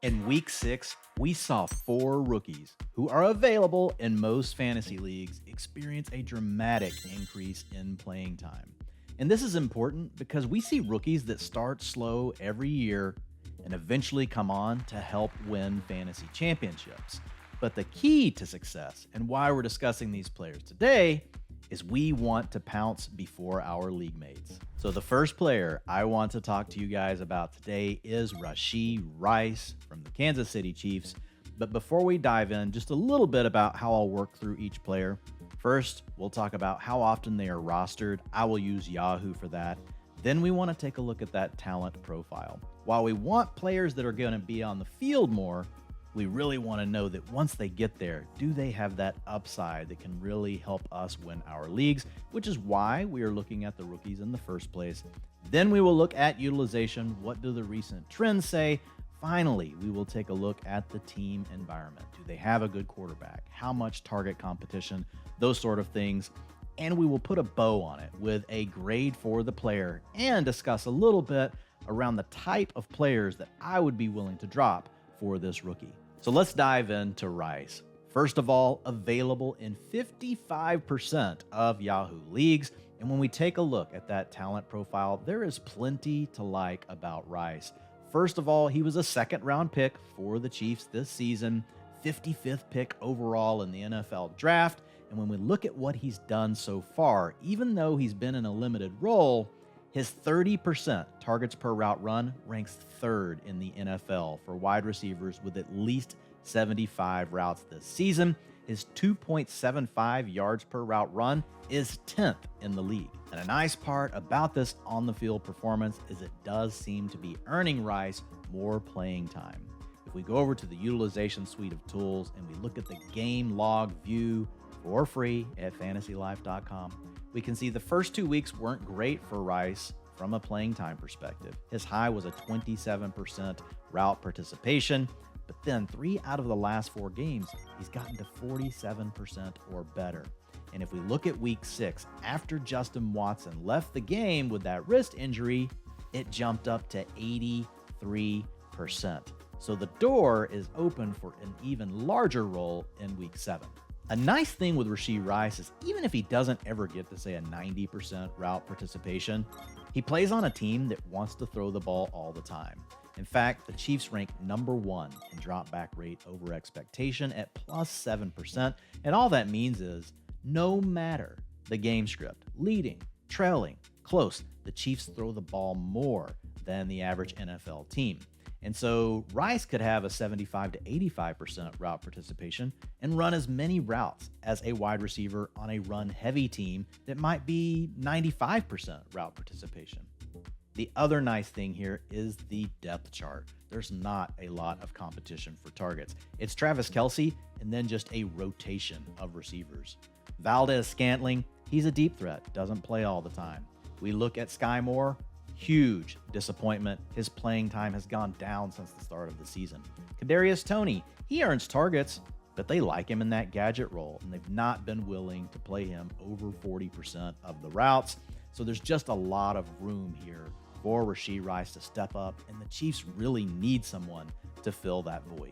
In week 6, we saw 4 rookies who are available in most fantasy leagues experience a dramatic increase in playing time. And this is important because we see rookies that start slow every year and eventually come on to help win fantasy championships. But the key to success and why we're discussing these players today is we want to pounce before our league mates. So the first player I want to talk to you guys about today is Rashee Rice from the Kansas City Chiefs. But before we dive in, just a little bit about how I'll work through each player. First, we'll talk about how often they are rostered. I will use Yahoo for that. Then we want to take a look at that talent profile. While we want players that are going to be on the field more, we really want to know that once they get there, do they have that upside that can really help us win our leagues, which is why we are looking at the rookies in the first place. Then we will look at utilization. What do the recent trends say? Finally, we will take a look at the team environment. Do they have a good quarterback? How much target competition? Those sort of things. And we will put a bow on it with a grade for the player and discuss a little bit around the type of players that I would be willing to drop for this rookie. So let's dive into Rice. First of all, available in 55% of Yahoo leagues. And when we take a look at that talent profile, there is plenty to like about Rice. First of all, he was a second-round pick for the Chiefs this season, 55th pick overall in the NFL draft. And when we look at what he's done so far, even though he's been in a limited role, his 30% targets per route run ranks third in the NFL for wide receivers with at least 75 routes this season. His 2.75 yards per route run is 10th in the league. And a nice part about this on-the-field performance is it does seem to be earning Rice more playing time. If we go over to the utilization suite of tools and we look at the game log view for free at fantasylife.com, we can see the first 2 weeks weren't great for Rice from a playing time perspective. His high was a 27% route participation, but then 3 out of the last 4 games, he's gotten to 47% or better. And if we look at week 6, after Justin Watson left the game with that wrist injury, it jumped up to 83%. So the door is open for an even larger role in week 7. A nice thing with Rashee Rice is even if he doesn't ever get to say a 90% route participation, he plays on a team that wants to throw the ball all the time. In fact, the Chiefs rank number 1 in drop back rate over expectation at plus 7%. And all that means is no matter the game script, leading, trailing, close, the Chiefs throw the ball more than the average NFL team. And so Rice could have a 75 to 85% route participation and run as many routes as a wide receiver on a run-heavy team that might be 95% route participation. The other nice thing here is the depth chart. There's not a lot of competition for targets. It's Travis Kelce and then just a rotation of receivers. Valdez-Scantling, he's a deep threat, doesn't play all the time. We look at Sky Moore. Huge disappointment. His playing time has gone down since the start of the season. Kadarius Toney, he earns targets, but they like him in that gadget role, and they've not been willing to play him over 40% of the routes. So there's just a lot of room here for Rashee Rice to step up, and the Chiefs really need someone to fill that void.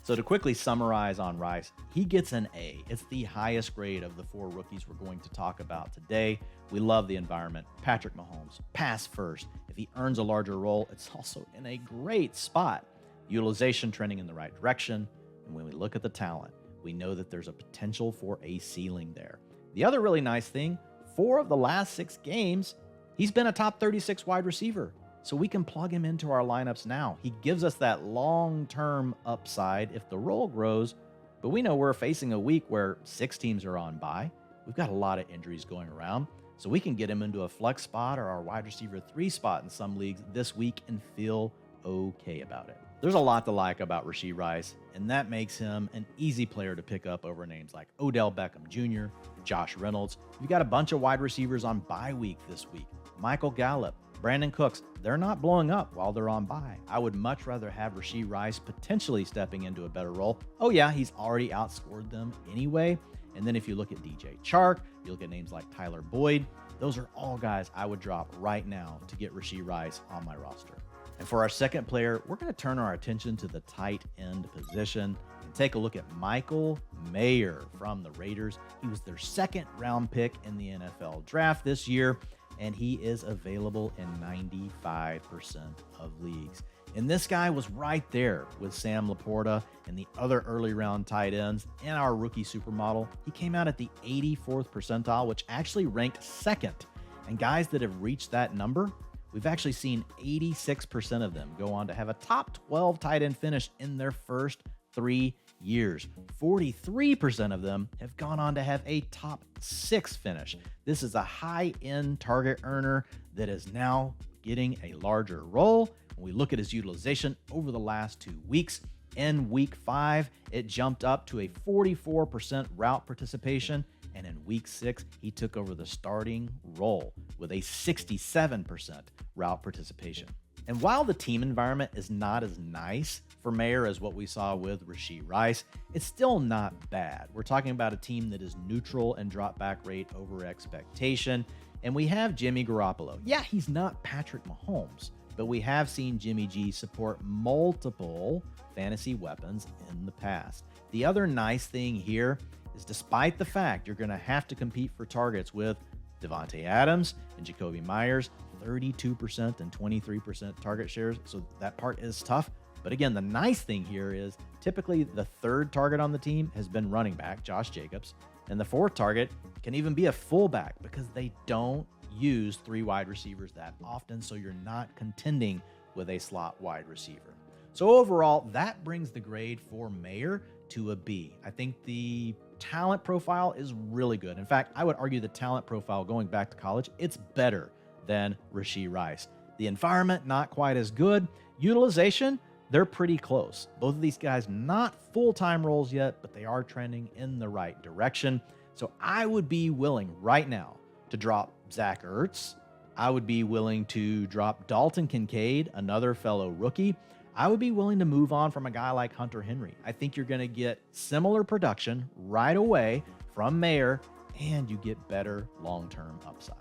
So to quickly summarize on Rice, he gets an A. It's the highest grade of the 4 rookies we're going to talk about today. We love the environment. Patrick Mahomes, pass first. If he earns a larger role, it's also in a great spot. Utilization trending in the right direction. And when we look at the talent, we know that there's a potential for a ceiling there. The other really nice thing, 4 of the last 6 games, he's been a top 36 wide receiver. So we can plug him into our lineups now. He gives us that long-term upside if the role grows, but we know we're facing a week where 6 teams are on bye. We've got a lot of injuries going around, so we can get him into a flex spot or our wide receiver 3 spot in some leagues this week and feel okay about it. There's a lot to like about Rashee Rice, and that makes him an easy player to pick up over names like Odell Beckham Jr., Josh Reynolds. You've got a bunch of wide receivers on bye week this week. Michael Gallup, Brandon Cooks, they're not blowing up while they're on bye. I would much rather have Rashee Rice potentially stepping into a better role. Oh yeah, he's already outscored them anyway. And then if you look at DJ Chark, you look at names like Tyler Boyd, those are all guys I would drop right now to get Rashee Rice on my roster. And for our second player, we're going to turn our attention to the tight end position and take a look at Michael Mayer from the Raiders. He was their second round pick in the NFL draft this year, and he is available in 95% of leagues. And this guy was right there with Sam Laporta and the other early round tight ends in our rookie supermodel. He came out at the 84th percentile, which actually ranked second. And guys that have reached that number, we've actually seen 86% of them go on to have a top 12 tight end finish in their first 3 years. 43% of them have gone on to have a top 6 finish. This is a high-end target earner that is now getting a larger role. When we look at his utilization over the last 2 weeks, in week 5, it jumped up to a 44% route participation. And in week 6, he took over the starting role with a 67% route participation. And while the team environment is not as nice for Mayer as what we saw with Rashee Rice, it's still not bad. We're talking about a team that is neutral in drop back rate over expectation. And we have Jimmy Garoppolo. Yeah, he's not Patrick Mahomes, but we have seen Jimmy G support multiple fantasy weapons in the past. The other nice thing here is despite the fact you're going to have to compete for targets with Devontae Adams and Jacoby Myers, 32% and 23% target shares, so that part is tough. But again, the nice thing here is typically the third target on the team has been running back, Josh Jacobs, and the fourth target can even be a fullback because they don't use 3 wide receivers that often, so you're not contending with a slot wide receiver. So overall, that brings the grade for Mayer to a B. I think the talent profile is really good. In fact, I would argue the talent profile going back to college, it's better than Rashee Rice. The environment, not quite as good. Utilization, they're pretty close. Both of these guys, not full-time roles yet, but they are trending in the right direction. So I would be willing right now to drop Zach Ertz. I would be willing to drop Dalton Kincaid, another fellow rookie. I would be willing to move on from a guy like Hunter Henry. I think you're going to get similar production right away from Mayer, and you get better long-term upside.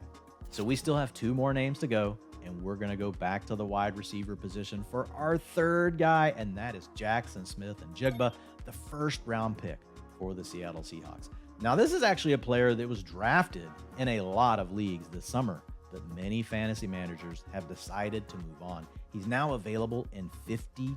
So we still have 2 more names to go, and we're going to go back to the wide receiver position for our third guy, and that is Jaxon Smith-Njigba, the first-round pick for the Seattle Seahawks. Now, this is actually a player that was drafted in a lot of leagues this summer, but many fantasy managers have decided to move on. He's now available in 52%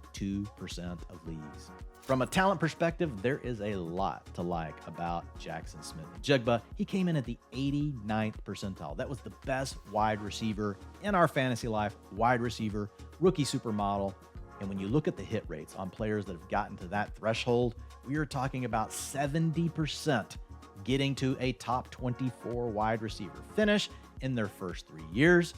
of leagues. From a talent perspective, there is a lot to like about Jaxon Smith-Njigba. He came in at the 89th percentile. That was the best wide receiver in our fantasy life, wide receiver, rookie supermodel. And when you look at the hit rates on players that have gotten to that threshold, we are talking about 70% getting to a top 24 wide receiver finish in their first 3 years.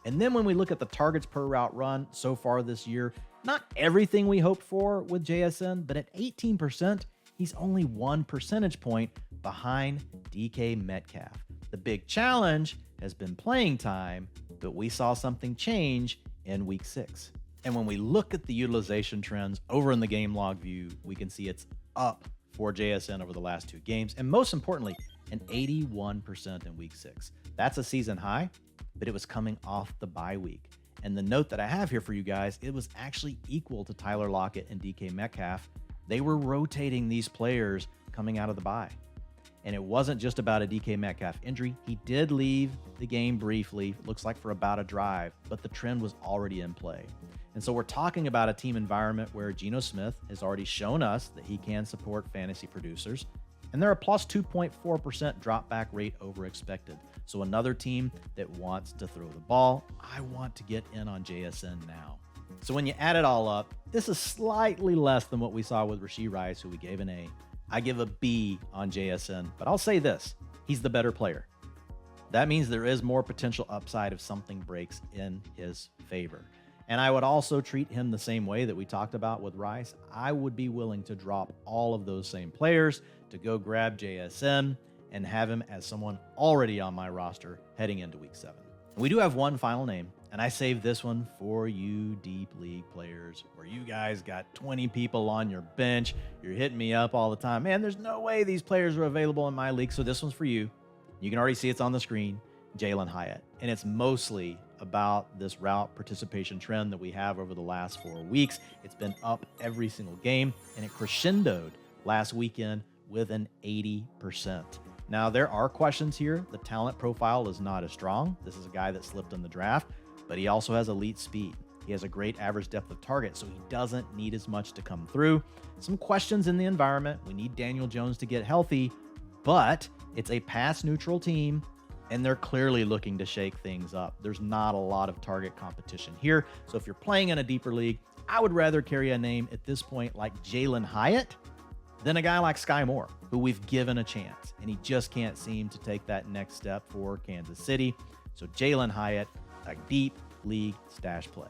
And then when we look at the targets per route run so far this year, not everything we hoped for with JSN, but at 18%, he's only 1 percentage point behind DK Metcalf. The big challenge has been playing time, but we saw something change in week 6. And when we look at the utilization trends over in the game log view, we can see it's up for JSN over the last 2 games. And most importantly, an 81% in week 6. That's a season high, but it was coming off the bye week. And the note that I have here for you guys, it was actually equal to Tyler Lockett and DK Metcalf. They were rotating these players coming out of the bye. And it wasn't just about a DK Metcalf injury. He did leave the game briefly, looks like for about a drive, but the trend was already in play. And so we're talking about a team environment where Geno Smith has already shown us that he can support fantasy producers. And they're a plus 2.4% drop back rate over expected. So another team that wants to throw the ball. I want to get in on JSN now. So when you add it all up, this is slightly less than what we saw with Rashee Rice, who we gave an A. I give a B on JSN, but I'll say this, he's the better player. That means there is more potential upside if something breaks in his favor. And I would also treat him the same way that we talked about with Rice. I would be willing to drop all of those same players to go grab JSN and have him as someone already on my roster heading into week 7. We do have one final name, and I saved this one for you deep league players where you guys got 20 people on your bench. You're hitting me up all the time. Man, there's no way these players are available in my league, so this one's for you. You can already see it's on the screen, Jalin Hyatt. And it's mostly about this route participation trend that we have over the last 4 weeks. It's been up every single game, and it crescendoed last weekend with an 80%. Now, there are questions here. The talent profile is not as strong. This is a guy that slipped in the draft, but he also has elite speed. He has a great average depth of target, so he doesn't need as much to come through. Some questions in the environment. We need Daniel Jones to get healthy, but it's a pass-neutral team, and they're clearly looking to shake things up. There's not a lot of target competition here. So if you're playing in a deeper league, I would rather carry a name at this point like Jalin Hyatt than a guy like Sky Moore, who we've given a chance, and he just can't seem to take that next step for Kansas City. So Jalin Hyatt, a deep league stash play.